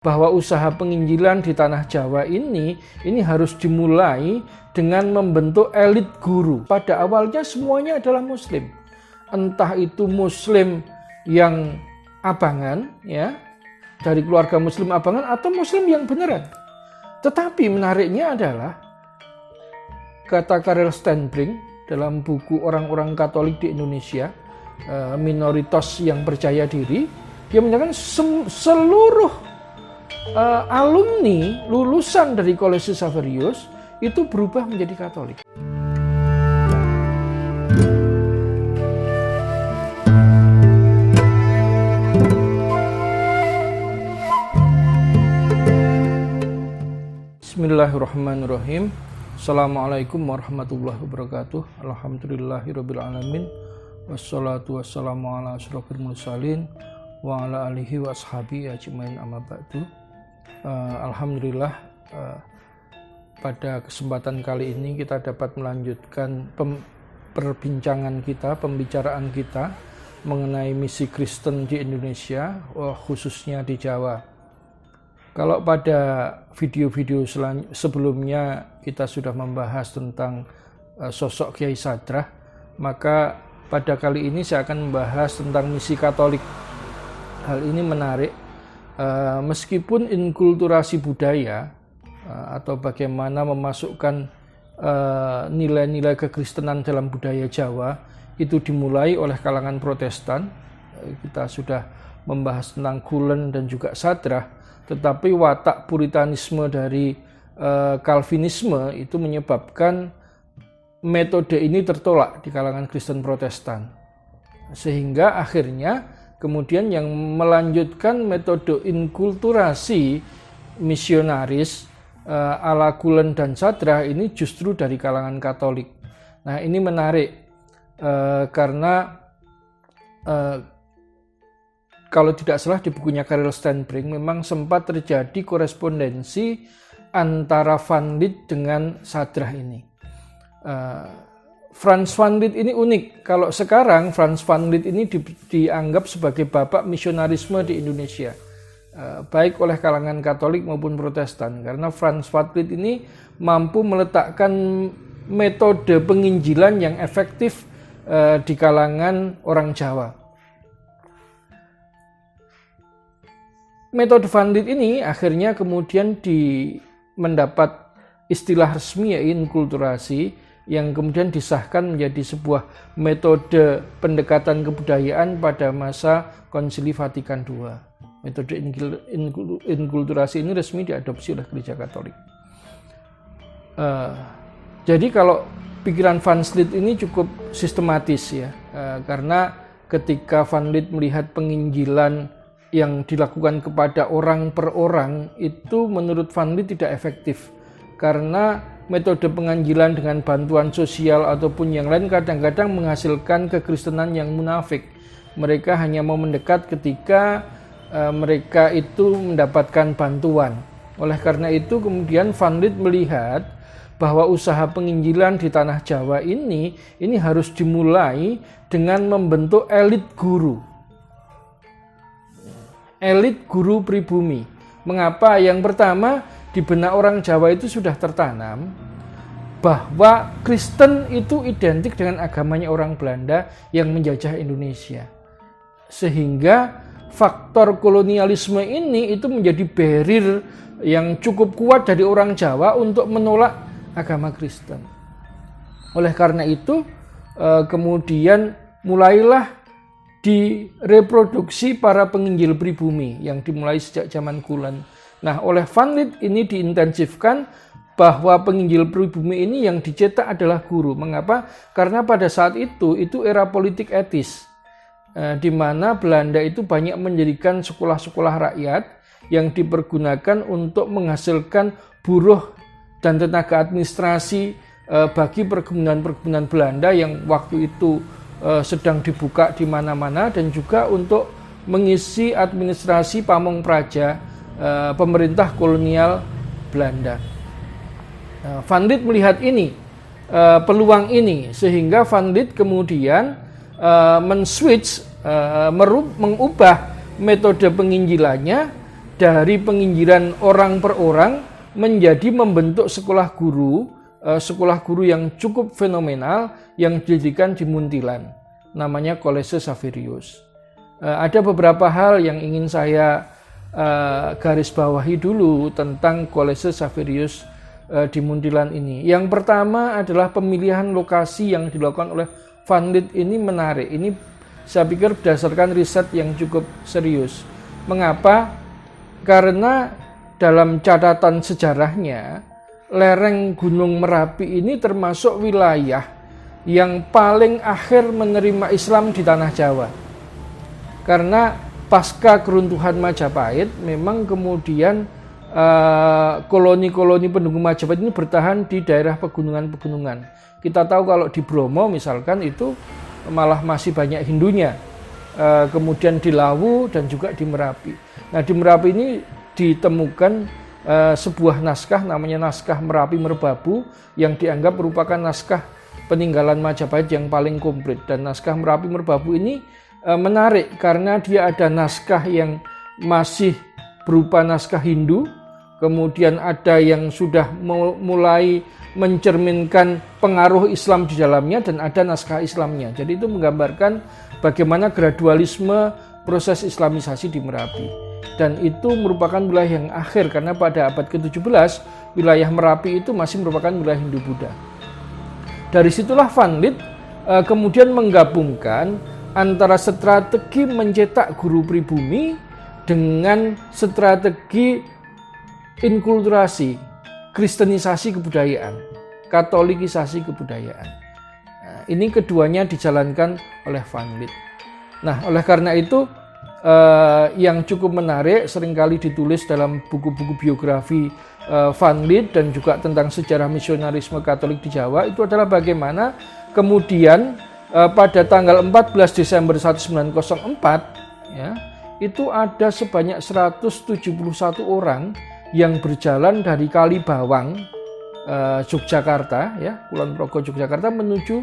bahwa usaha penginjilan di tanah Jawa ini harus dimulai dengan membentuk elit guru. Pada awalnya semuanya adalah Muslim. Entah itu Muslim yang abangan, ya, dari keluarga Muslim abangan, atau Muslim yang beneran. Tetapi menariknya adalah kata Karel Stenbring dalam buku Orang-orang Katolik di Indonesia, Minoritas yang Percaya Diri, dia menyatakan seluruh alumni lulusan dari Kolese Xaverius itu berubah menjadi Katolik. Bismillahirrahmanirrahim. Assalamualaikum warahmatullahi wabarakatuh. Alhamdulillahirabbil alamin. Wassalatu wassalamu ala asyrofil mursalin wa ala alihi wa ashabihi ajmain, amma ba'du. Alhamdulillah, pada kesempatan kali ini kita dapat melanjutkan perbincangan kita, pembicaraan kita mengenai misi Kristen di Indonesia, khususnya di Jawa. Kalau pada video-video sebelumnya kita sudah membahas tentang sosok Kiai Sadrah, maka pada kali ini saya akan membahas tentang misi Katolik. Hal ini menarik, meskipun inkulturasi budaya atau bagaimana memasukkan nilai-nilai kekristenan dalam budaya Jawa itu dimulai oleh kalangan Protestan. Kita sudah membahas tentang Cullen dan juga Sadrah, tetapi watak Puritanisme dari Calvinisme itu menyebabkan metode ini tertolak di kalangan Kristen Protestan, sehingga akhirnya kemudian yang melanjutkan metode inkulturasi misionaris ala Cullen dan Sadrah ini justru dari kalangan Katolik. Nah, ini menarik karena kalau tidak salah di bukunya Karel Stenbring memang sempat terjadi korespondensi antara Van Lith dengan Sadrah ini. Frans van Lith ini unik. Kalau sekarang Frans van Lith ini dianggap sebagai bapak misionarisme di Indonesia, baik oleh kalangan Katolik maupun Protestan, karena Frans van Lith ini mampu meletakkan metode penginjilan yang efektif di kalangan orang Jawa. Metode van Lith ini akhirnya kemudian mendapat istilah resmi, yaitu inkulturasi, yang kemudian disahkan menjadi sebuah metode pendekatan kebudayaan pada masa Konsili Vatikan II. Metode inkulturasi ini resmi diadopsi oleh Gereja Katolik. Jadi kalau pikiran Van Lith ini cukup sistematis, ya, karena ketika Van Lith melihat penginjilan yang dilakukan kepada orang per orang itu menurut Van Lith tidak efektif, karena metode penginjilan dengan bantuan sosial ataupun yang lain kadang-kadang menghasilkan kekristenan yang munafik. Mereka hanya mau mendekat ketika mereka itu mendapatkan bantuan. Oleh karena itu kemudian Van Lith melihat bahwa usaha penginjilan di tanah Jawa ini harus dimulai dengan membentuk elit guru. Elit guru pribumi. Mengapa? Yang pertama, di benak orang Jawa itu sudah tertanam bahwa Kristen itu identik dengan agamanya orang Belanda yang menjajah Indonesia. Sehingga faktor kolonialisme ini itu menjadi barrier yang cukup kuat dari orang Jawa untuk menolak agama Kristen. Oleh karena itu kemudian mulailah direproduksi para penginjil pribumi yang dimulai sejak zaman Cullen. Nah, oleh Van Lith ini diintensifkan bahwa penginjil pribumi ini yang dicetak adalah guru. Mengapa? Karena pada saat itu era politik etis, di mana Belanda itu banyak mendirikan sekolah-sekolah rakyat yang dipergunakan untuk menghasilkan buruh dan tenaga administrasi bagi perkebunan-perkebunan Belanda yang waktu itu sedang dibuka di mana-mana, dan juga untuk mengisi administrasi pamong praja pemerintah kolonial Belanda. Van Lith melihat ini, peluang ini, sehingga Van Lith kemudian mengubah metode penginjilannya dari penginjilan orang per orang menjadi membentuk sekolah guru yang cukup fenomenal yang didirikan di Muntilan, namanya Kolese Xaverius. Ada beberapa hal yang ingin saya garis bawahi dulu tentang Kolese Xaverius di Muntilan ini. Yang pertama adalah pemilihan lokasi yang dilakukan oleh Van Lith ini menarik. Ini saya pikir berdasarkan riset yang cukup serius. Mengapa? Karena dalam catatan sejarahnya, lereng Gunung Merapi ini termasuk wilayah yang paling akhir menerima Islam di tanah Jawa. Karena pasca keruntuhan Majapahit, memang kemudian koloni-koloni penduduk Majapahit ini bertahan di daerah pegunungan-pegunungan. Kita tahu kalau di Bromo misalkan itu malah masih banyak Hindunya. Kemudian di Lawu dan juga di Merapi. Nah, di Merapi ini ditemukan sebuah naskah namanya Naskah Merapi Merbabu yang dianggap merupakan naskah peninggalan Majapahit yang paling komplit. Dan Naskah Merapi Merbabu ini menarik karena dia ada naskah yang masih berupa naskah Hindu, kemudian ada yang sudah mulai mencerminkan pengaruh Islam di dalamnya, dan ada naskah Islamnya. Jadi itu menggambarkan bagaimana gradualisme proses Islamisasi di Merapi. Dan itu merupakan wilayah yang akhir, karena pada abad ke-17 wilayah Merapi itu masih merupakan wilayah Hindu-Buddha. Dari situlah Van Lith kemudian menggabungkan antara strategi mencetak guru pribumi dengan strategi inkulturasi, kristenisasi kebudayaan, katolikisasi kebudayaan. Nah, ini keduanya dijalankan oleh Van Lith. Nah, oleh karena itu yang cukup menarik seringkali ditulis dalam buku-buku biografi Van Lith dan juga tentang sejarah misionarisme Katolik di Jawa itu adalah bagaimana kemudian pada tanggal 14 Desember 1904 ya, itu ada sebanyak 171 orang yang berjalan dari Kalibawang, Yogyakarta, ya, Kulon Progo, Yogyakarta menuju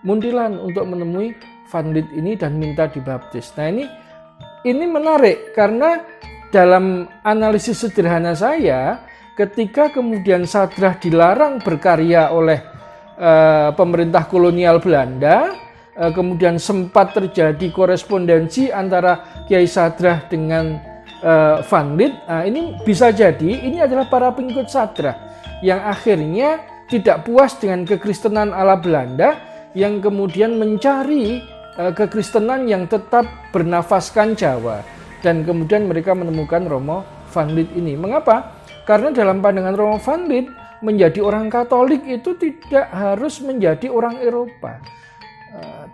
Muntilan untuk menemui Van Lith ini dan minta dibaptis. Nah, ini menarik karena dalam analisis sederhana saya, ketika kemudian Sadrah dilarang berkarya oleh pemerintah kolonial Belanda, kemudian sempat terjadi korespondensi antara Kiai Sadrah dengan Van Lith. Nah, ini bisa jadi ini adalah para pengikut Sadrah yang akhirnya tidak puas dengan kekristenan ala Belanda, yang kemudian mencari kekristenan yang tetap bernafaskan Jawa, dan kemudian mereka menemukan Romo Van Lith ini. Mengapa? Karena dalam pandangan Romo Van Lith, menjadi orang Katolik itu tidak harus menjadi orang Eropa.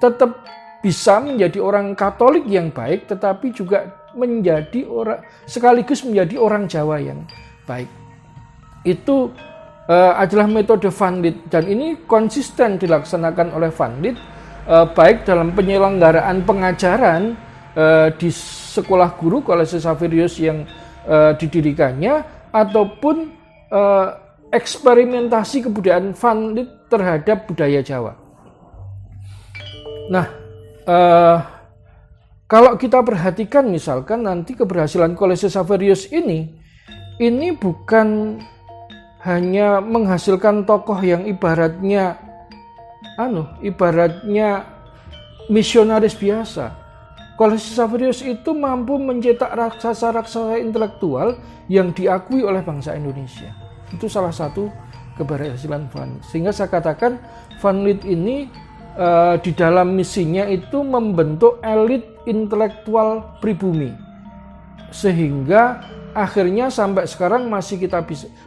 Tetap bisa menjadi orang Katolik yang baik, tetapi juga menjadi orang, sekaligus menjadi orang Jawa yang baik. Itu adalah metode Van Lith, dan ini konsisten dilaksanakan oleh Van Lith, baik dalam penyelenggaraan pengajaran di sekolah guru Kolese Xaverius yang didirikannya, ataupun eksperimentasi kebudayaan Van Lith terhadap budaya Jawa. Nah, kalau kita perhatikan misalkan nanti keberhasilan Kolese Xaverius ini bukan hanya menghasilkan tokoh yang ibaratnya misionaris biasa. Kolese Xaverius itu mampu mencetak raksasa-raksasa intelektual yang diakui oleh bangsa Indonesia. Itu salah satu keberhasilan Van Lith. Sehingga saya katakan Van Lith ini di dalam misinya itu membentuk elit intelektual pribumi, sehingga akhirnya sampai sekarang masih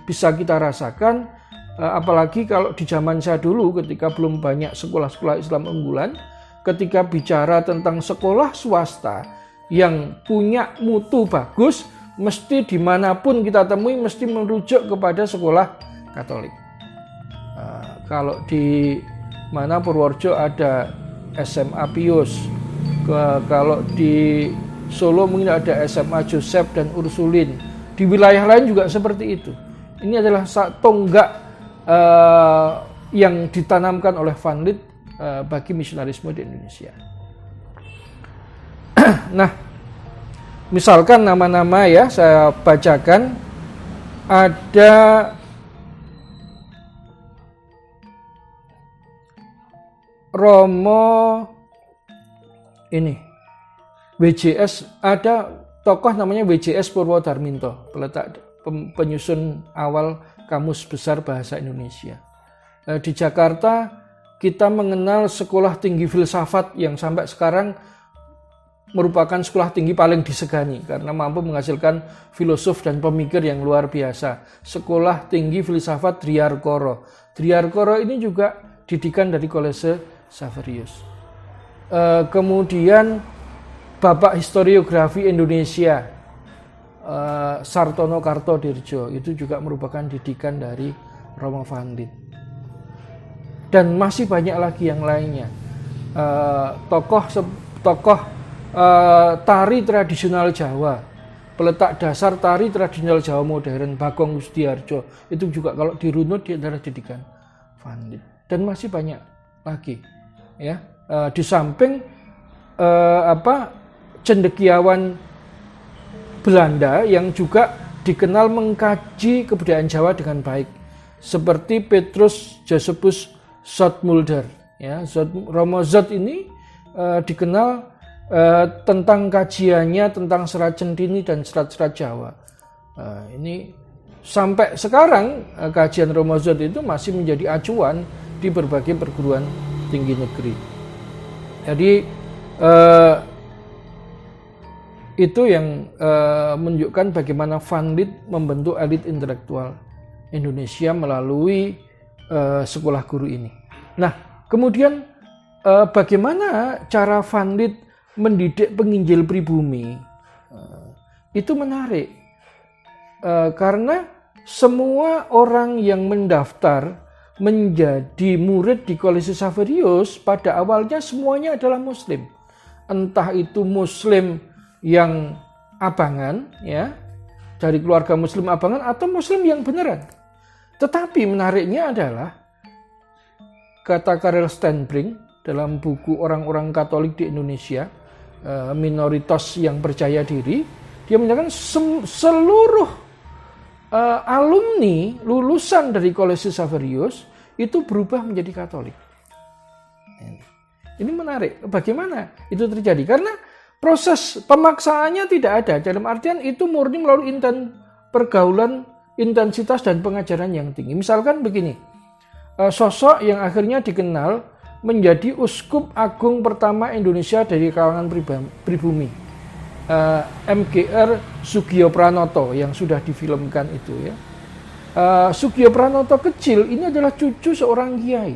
bisa kita rasakan, apalagi kalau di zaman saya dulu ketika belum banyak sekolah-sekolah Islam unggulan, ketika bicara tentang sekolah swasta yang punya mutu bagus, mesti dimanapun kita temui mesti merujuk kepada sekolah Katolik. Kalau di Purworejo ada SMA Pius, kalau di Solo mungkin ada SMA Joseph dan Ursulin, di wilayah lain juga seperti itu. Ini adalah tonggak yang ditanamkan oleh Van Lith bagi misionarisme di Indonesia. Nah, Misalkan nama-nama ya, saya bacakan. Ada Romo ini, WJS, ada tokoh namanya WJS Purwodarminto, peletak penyusun awal Kamus Besar Bahasa Indonesia. Di Jakarta kita mengenal Sekolah Tinggi Filsafat yang sampai sekarang merupakan sekolah tinggi paling disegani karena mampu menghasilkan filosof dan pemikir yang luar biasa. Sekolah Tinggi Filsafat Driarkoro. Driarkoro ini juga didikan dari Kolese Xaverius. Kemudian Bapak Historiografi Indonesia Sartono Kartodirjo itu juga merupakan didikan dari Romo Van Lith. Dan masih banyak lagi yang lainnya. Tokoh tari tradisional Jawa, peletak dasar tari tradisional Jawa modern, Bagong Kusdiarjo, itu juga kalau dirunut di antara didikan Van Lith. Dan masih banyak lagi, ya. Di samping cendekiawan Belanda yang juga dikenal mengkaji kebudayaan Jawa dengan baik, seperti Petrus Josephus Zoetmulder, ya. Romo Zoet ini dikenal tentang kajiannya tentang Serat Centini dan serat-serat Jawa. Ini sampai sekarang kajian Romo Zoet itu masih menjadi acuan di berbagai perguruan tinggi negeri. Jadi itu yang menunjukkan bagaimana Van Lith membentuk elit intelektual Indonesia melalui sekolah guru ini. Nah, kemudian bagaimana cara Van Lith mendidik penginjil pribumi, itu menarik karena semua orang yang mendaftar menjadi murid di Kolese Xaverius pada awalnya semuanya adalah Muslim, entah itu Muslim yang abangan, ya, dari keluarga Muslim abangan, atau Muslim yang beneran. Tetapi menariknya adalah kata Karel Stenbrink dalam buku Orang-orang Katolik di Indonesia, minoritas yang percaya diri, dia menyatakan seluruh alumni lulusan dari Kolese Xaverius itu berubah menjadi Katolik. Ini menarik. Bagaimana itu terjadi? Karena proses pemaksaannya tidak ada. Dalam artian itu murni melalui pergaulan, intensitas dan pengajaran yang tinggi. Misalkan begini, sosok yang akhirnya dikenal menjadi uskup agung pertama Indonesia dari kalangan pribumi, MGR Sugio Pranoto yang sudah difilmkan itu, ya. Sugio Pranoto kecil ini adalah cucu seorang kiai.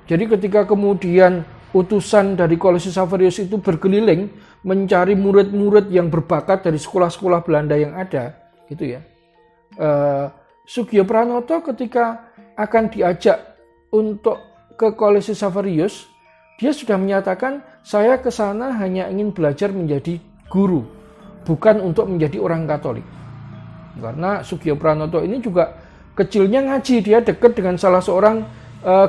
Jadi ketika kemudian utusan dari Kolese Xaverius itu berkeliling mencari murid-murid yang berbakat dari sekolah-sekolah Belanda yang ada, gitu ya. Sugio Pranoto ketika akan diajak untuk ke Kolese Xaverius, dia sudah menyatakan, saya ke sana hanya ingin belajar menjadi guru, bukan untuk menjadi orang Katolik. Karena Sugio Pranoto ini juga kecilnya ngaji, dia dekat dengan salah seorang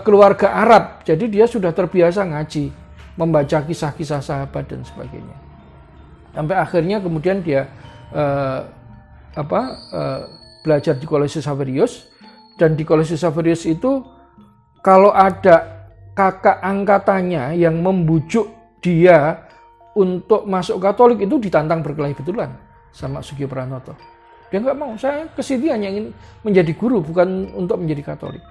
keluarga Arab, jadi dia sudah terbiasa ngaji, membaca kisah-kisah sahabat dan sebagainya. Sampai akhirnya kemudian dia belajar di Kolese Xaverius, dan di Kolese Xaverius itu kalau ada kakak angkatannya yang membujuk dia untuk masuk Katolik, itu ditantang berkelahi betulan sama Sugio Pranoto. Dia nggak mau, saya kesini hanya ingin menjadi guru, bukan untuk menjadi Katolik.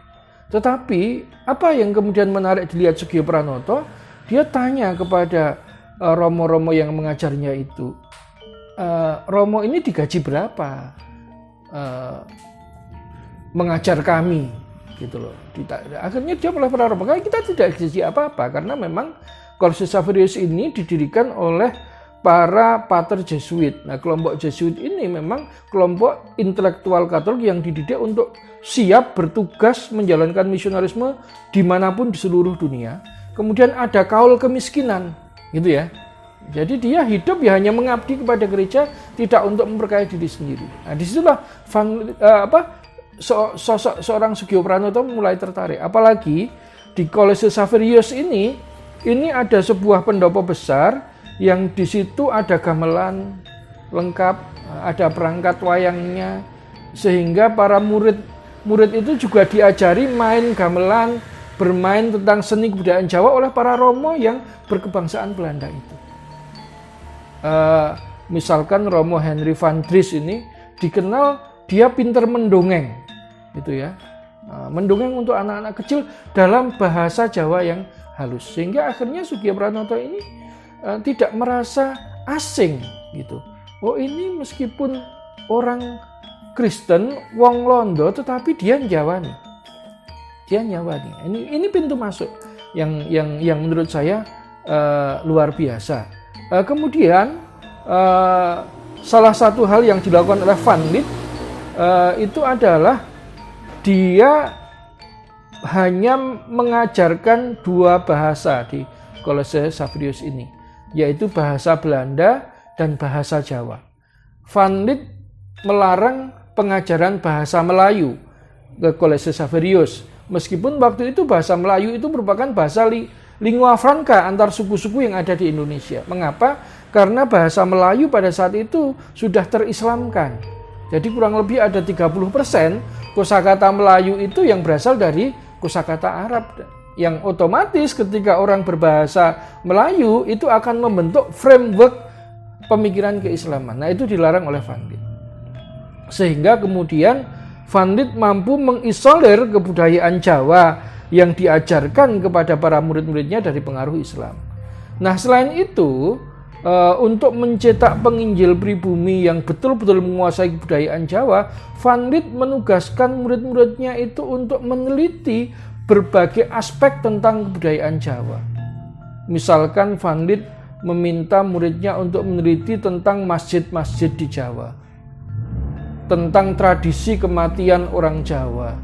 Tetapi apa yang kemudian menarik dilihat Sugio Pranoto, dia tanya kepada romo-romo yang mengajarnya itu, Romo ini digaji berapa mengajar kami? Gitu loh. Akhirnya dia oleh para romo, kita tidak digaji apa-apa karena memang Kolese Xaverius ini didirikan oleh para pater Jesuit. Nah, kelompok Jesuit ini memang kelompok intelektual Katolik yang dididik untuk siap bertugas menjalankan misionarisme dimanapun di seluruh dunia. Kemudian ada kaul kemiskinan, gitu ya. Jadi dia hidup ya hanya mengabdi kepada gereja, tidak untuk memperkaya diri sendiri. Nah, disitulah sosok seorang Sugio Pranoto mulai tertarik. Apalagi di Kolese Xaverius ini ada sebuah pendopo besar yang di situ ada gamelan lengkap, ada perangkat wayangnya, sehingga para murid itu juga diajari main gamelan, bermain tentang seni kebudayaan Jawa oleh para romo yang berkebangsaan Belanda itu. Misalkan Romo Henry van Dries ini dikenal dia pintar mendongeng, gitu ya. Mendongeng untuk anak-anak kecil dalam bahasa Jawa yang halus, sehingga akhirnya Soegija Pranoto ini tidak merasa asing, gitu. Oh, ini meskipun orang Kristen, wong Londo, tetapi dia Njawani. Ini pintu masuk yang menurut saya luar biasa. Kemudian salah satu hal yang dilakukan oleh Van Lith itu adalah dia hanya mengajarkan 2 bahasa di College Xaverius ini, yaitu bahasa Belanda dan bahasa Jawa. Van Lith melarang pengajaran bahasa Melayu ke College Xaverius, meskipun waktu itu bahasa Melayu itu merupakan bahasa lingua franca antar suku-suku yang ada di Indonesia. Mengapa? Karena bahasa Melayu pada saat itu sudah terislamkan. Jadi kurang lebih ada 30% kosakata Melayu itu yang berasal dari kosakata Arab, yang otomatis ketika orang berbahasa Melayu itu akan membentuk framework pemikiran keislaman. Nah, itu dilarang oleh Van Lith. Sehingga kemudian Van Lith mampu mengisolir kebudayaan Jawa yang diajarkan kepada para murid-muridnya dari pengaruh Islam. Nah, selain itu, untuk mencetak penginjil pribumi yang betul-betul menguasai kebudayaan Jawa, Van Lith menugaskan murid-muridnya itu untuk meneliti berbagai aspek tentang kebudayaan Jawa. Misalkan Van Lith meminta muridnya untuk meneliti tentang masjid-masjid di Jawa, tentang tradisi kematian orang Jawa,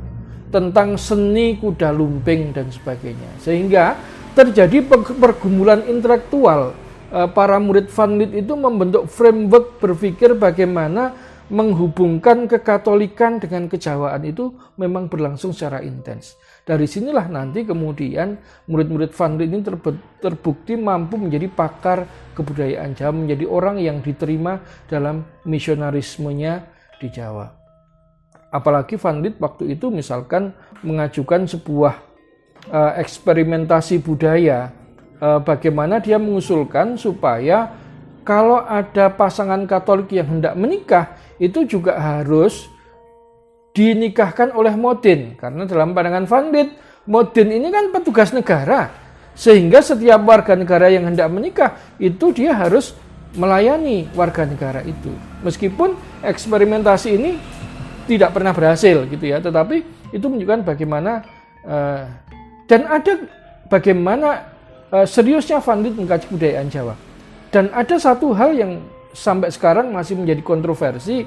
tentang seni kuda lumping dan sebagainya. Sehingga terjadi pergumulan intelektual. Para murid Van Lith itu membentuk framework berpikir bagaimana menghubungkan kekatolikan dengan kejawaan itu memang berlangsung secara intens. Dari sinilah nanti kemudian murid-murid Van Lith ini terbukti mampu menjadi pakar kebudayaan Jawa, menjadi orang yang diterima dalam misionarismenya di Jawa. Apalagi Van Lith waktu itu misalkan mengajukan sebuah eksperimentasi budaya, bagaimana dia mengusulkan supaya kalau ada pasangan Katolik yang hendak menikah itu juga harus dinikahkan oleh Modin, karena dalam pandangan Van Lith, Modin ini kan petugas negara, sehingga setiap warga negara yang hendak menikah itu dia harus melayani warga negara itu. Meskipun eksperimentasi ini tidak pernah berhasil, gitu ya, tetapi itu menunjukkan bagaimana dan ada bagaimana seriusnya Van Lith mengkaji kebudayaan Jawa. Dan ada satu hal yang sampai sekarang masih menjadi kontroversi,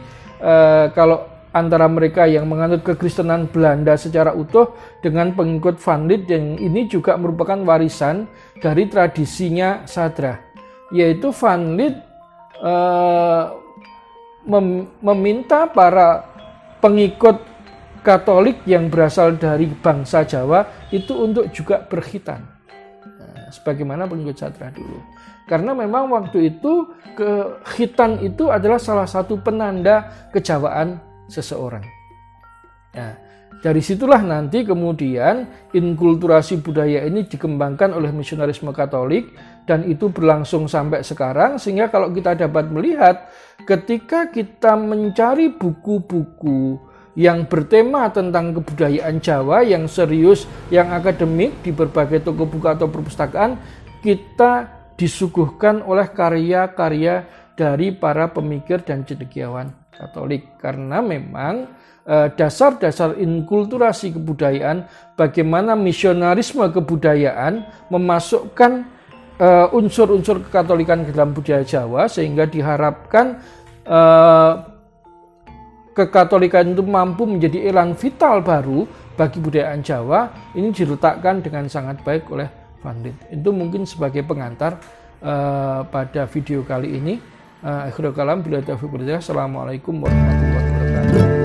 kalau antara mereka yang menganut kekristenan Belanda secara utuh dengan pengikut Van Lith, yang ini juga merupakan warisan dari tradisinya Sadrah, yaitu Van Lith meminta para pengikut Katolik yang berasal dari bangsa Jawa itu untuk juga berkhitan, sebagaimana pengikut Sadrah dulu. Karena memang waktu itu khitan itu adalah salah satu penanda kejawaan seseorang. Nah, dari situlah nanti kemudian inkulturasi budaya ini dikembangkan oleh misionarisme Katolik, dan itu berlangsung sampai sekarang. Sehingga kalau kita dapat melihat ketika kita mencari buku-buku yang bertema tentang kebudayaan Jawa yang serius, yang akademik di berbagai toko buku atau perpustakaan, kita disuguhkan oleh karya-karya dari para pemikir dan cendekiawan Katolik. Karena memang dasar-dasar inkulturasi kebudayaan, bagaimana misionarisme kebudayaan memasukkan unsur-unsur kekatolikan ke dalam budaya Jawa, sehingga diharapkan kekatolikan itu mampu menjadi elan vital baru bagi budayaan Jawa. Ini diletakkan dengan sangat baik oleh Van Lith. Itu mungkin sebagai pengantar pada video kali ini. Akhirul kalam, bila taufiq wal hidayah. Assalamualaikum warahmatullahi wabarakatuh.